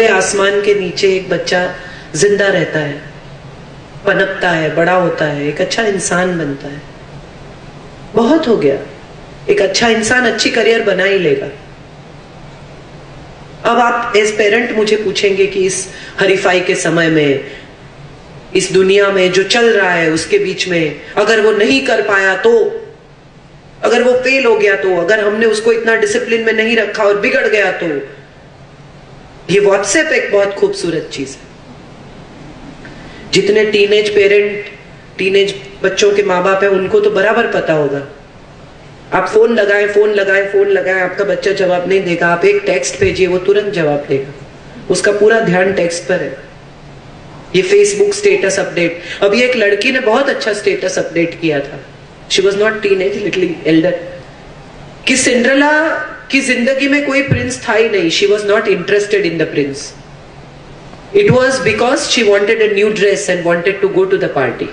खुले आसमान के नीचे एक बच्चा जिंदा रहता है, पनपता है, बड़ा होता है, एक अच्छा इंसान बनता है। बहुत हो गया, एक अच्छा इंसान अच्छी करियर बना ही लेगा। अब आप एज पेरेंट मुझे पूछेंगे कि इस हरीफाई के समय में, इस दुनिया में जो चल रहा है उसके बीच में, अगर वो नहीं कर पाया तो, अगर वो फेल हो गया तो, अगर हमने उसको इतना डिसिप्लिन में नहीं रखा और बिगड़ गया तो। ये व्हाट्सएप एक बहुत खूबसूरत चीज है। जितने टीनेज पेरेंट, टीनेज बच्चों के माँ बाप है, उनको तो बराबर पता होगा। आप फोन लगाएं, आपका बच्चा जवाब नहीं देगा। आप एक टेक्स्ट भेजिए, वो तुरंत जवाब देगा, उसका पूरा ध्यान टेक्स्ट पर है। ये फेसबुक स्टेटस अपडेट, अभी एक लड़की ने बहुत अच्छा स्टेटस अपडेट किया था, she was not teenage, little elder, कि सिंड्रेला की जिंदगी में कोई प्रिंस था ही नहीं। She was not interested in the prince, it was because she wanted a new dress and wanted to go to the party.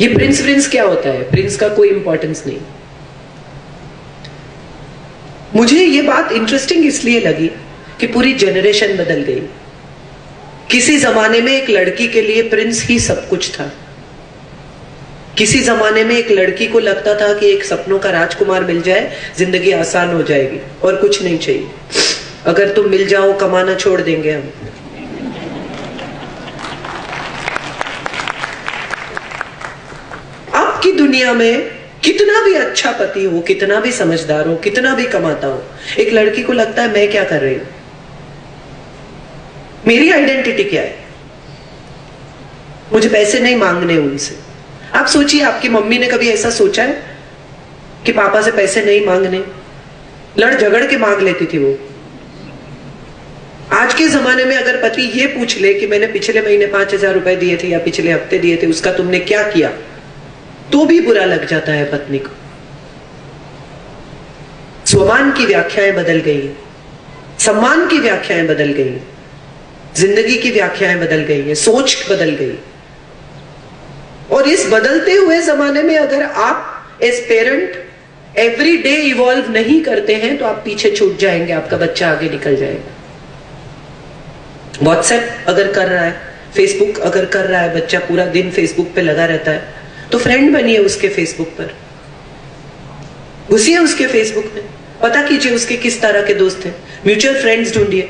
ये प्रिंस क्या होता है? प्रिंस का कोई इंपॉर्टेंस नहीं। मुझे ये बात इंटरेस्टिंग इसलिए लगी कि पूरी जनरेशन बदल गई। किसी जमाने में एक लड़की के लिए प्रिंस ही सब कुछ था। किसी जमाने में एक लड़की को लगता था कि एक सपनों का राजकुमार मिल जाए, जिंदगी आसान हो जाएगी और कुछ नहीं चाहिए। अगर तुम मिल जाओ, कमाना छोड़ देंगे हम। आपकी दुनिया में कितना भी अच्छा पति हो, कितना भी समझदार हो, कितना भी कमाता हो, एक लड़की को लगता है मैं क्या कर रही हूं, मेरी आइडेंटिटी क्या है, मुझे पैसे नहीं मांगने उनसे। आप सोचिए, आपकी मम्मी ने कभी ऐसा सोचा है कि पापा से पैसे नहीं मांगने? लड़ झगड़ के मांग लेती थी वो। आज के जमाने में अगर पति ये पूछ ले कि मैंने पिछले महीने 5,000 रुपए दिए थे या पिछले हफ्ते दिए थे, उसका तुमने क्या किया, तो भी बुरा लग जाता है पत्नी को। स्वमान की व्याख्याएं बदल गई, सम्मान की व्याख्याएं बदल गई, जिंदगी की व्याख्याएं बदल गई है, सोच बदल गई। और इस बदलते हुए जमाने में अगर आप as parent every day evolve नहीं करते हैं तो आप पीछे छूट जाएंगे, आपका बच्चा आगे निकल जाएगा। व्हाट्सएप अगर कर रहा है, फेसबुक अगर कर रहा है, बच्चा पूरा दिन फेसबुक पे लगा रहता है, तो फ्रेंड बनिए उसके फेसबुक पर, घुसिए उसके फेसबुक में, पता कीजिए उसके किस तरह के दोस्त हैं, म्यूचुअल फ्रेंड्स ढूंढिए।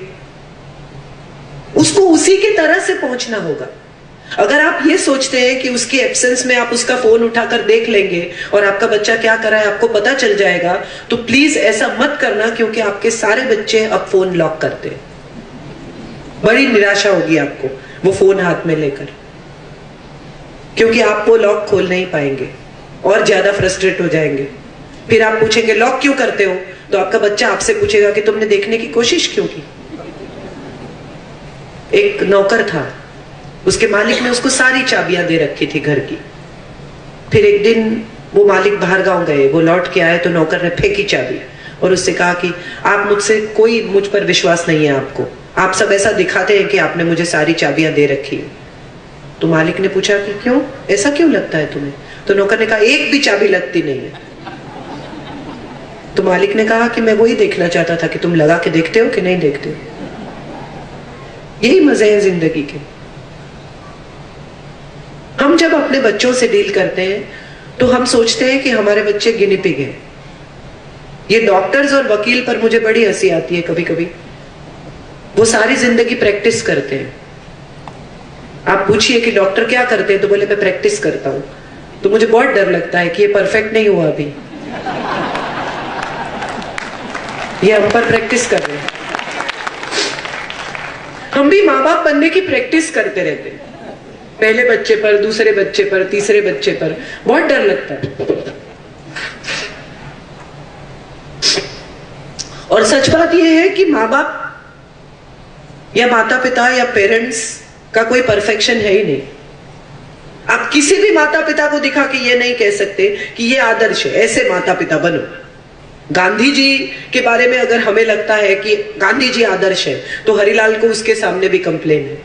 उसको उसी की तरह से पहुंचना होगा। अगर आप ये सोचते हैं कि उसकी एब्सेंस में आप उसका फोन उठाकर देख लेंगे और आपका बच्चा क्या कर रहा है आपको पता चल जाएगा, तो प्लीज ऐसा मत करना, क्योंकि आपके सारे बच्चे अब फोन लॉक करते हैं। बड़ी निराशा होगी आपको वो फोन हाथ में लेकर, क्योंकि आप वो लॉक खोल नहीं पाएंगे और ज्यादा फ्रस्ट्रेट हो जाएंगे। फिर आप पूछेंगे लॉक क्यों करते हो, तो आपका बच्चा आपसे पूछेगा कि तुमने देखने की कोशिश क्यों की। एक नौकर था, उसके मालिक ने उसको सारी चाबियां दे रखी थी घर की। फिर एक दिन वो मालिक बाहर गांव गए, वो लौट के आए तो नौकर ने फेंकी चाबी और उससे कहा कि मुझ पर विश्वास नहीं है आपको, आप सब ऐसा दिखाते हैं कि आपने मुझे सारी चाबियां दे रखी है। तो मालिक ने पूछा कि क्यों, ऐसा क्यों लगता है तुम्हें? तो नौकर ने कहा एक भी चाबी लगती नहीं है। तो मालिक ने कहा कि मैं वही देखना चाहता था कि तुम लगा के देखते हो कि नहीं देखते हो। यही मजे हैं जिंदगी के। हम जब अपने बच्चों से डील करते हैं तो हम सोचते हैं कि हमारे बच्चे गिनी पिग हैं। ये डॉक्टर्स और वकील पर मुझे बड़ी हंसी आती है कभी कभी। वो सारी जिंदगी प्रैक्टिस करते हैं। आप पूछिए कि डॉक्टर क्या करते हैं, तो बोले मैं प्रैक्टिस करता हूं। तो मुझे बहुत डर लगता है कि ये परफेक्ट नहीं हुआ अभी, ये हम पर प्रैक्टिस कर रहे हैं। हम भी माँ बाप बनने की प्रैक्टिस करते रहते हैं, पहले बच्चे पर, दूसरे बच्चे पर, तीसरे बच्चे पर। बहुत डर लगता है। और सच बात यह है कि माँ बाप या माता पिता या पेरेंट्स का कोई परफेक्शन है ही नहीं। आप किसी भी माता पिता को दिखा के ये नहीं कह सकते कि ये आदर्श है, ऐसे माता पिता बनो। गांधी जी के बारे में अगर हमें लगता है कि गांधी जी आदर्श है, तो हरिलाल को उसके सामने भी कंप्लेन है।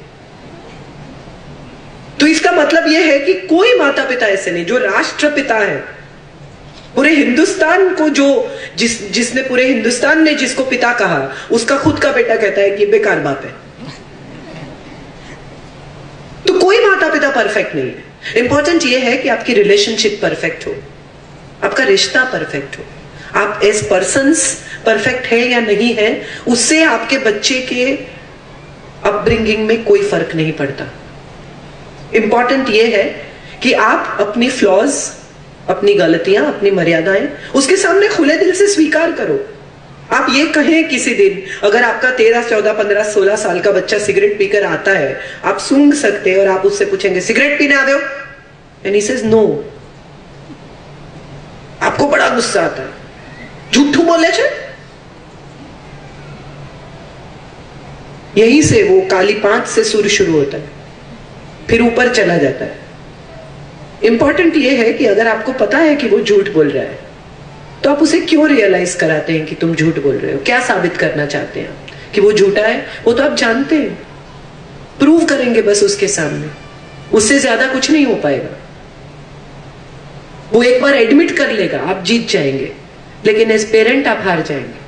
तो इसका मतलब यह है कि कोई माता पिता ऐसे नहीं। जो राष्ट्रपिता है पूरे हिंदुस्तान को जिसने पूरे हिंदुस्तान ने जिसको पिता कहा, उसका खुद का बेटा कहता है कि बेकार बाप है। तो कोई माता पिता परफेक्ट नहीं है। इंपॉर्टेंट यह है कि आपकी रिलेशनशिप परफेक्ट हो, आपका रिश्ता परफेक्ट हो, आप एज पर्सन्स परफेक्ट है या नहीं है, उससे आपके बच्चे के अपब्रिंगिंग में कोई फर्क नहीं पड़ता। इंपॉर्टेंट यह है कि आप अपनी फ्लॉज, अपनी गलतियां, अपनी मर्यादाएं उसके सामने खुले दिल से स्वीकार करो। आप ये कहें किसी दिन, अगर आपका 13, 14, 15, 16 साल का बच्चा सिगरेट पीकर आता है, आप सूंघ सकते हैं और आप उससे पूछेंगे सिगरेट पीने आ दो, एंड ही सेज नो। आपको बड़ा गुस्सा आता है, झूठू बोले छे। यहीं से वो काली 5 से सुर शुरू होता है, फिर ऊपर चला जाता है। इंपॉर्टेंट ये है कि अगर आपको पता है कि वो झूठ बोल रहा है, तो आप उसे क्यों रियलाइज कराते हैं कि तुम झूठ बोल रहे हो? क्या साबित करना चाहते हैं आप कि वो झूठा है? वो तो आप जानते हैं, प्रूव करेंगे बस उसके सामने, उससे ज्यादा कुछ नहीं हो पाएगा। वो एक बार एडमिट कर लेगा, आप जीत जाएंगे, लेकिन एज पेरेंट आप हार जाएंगे।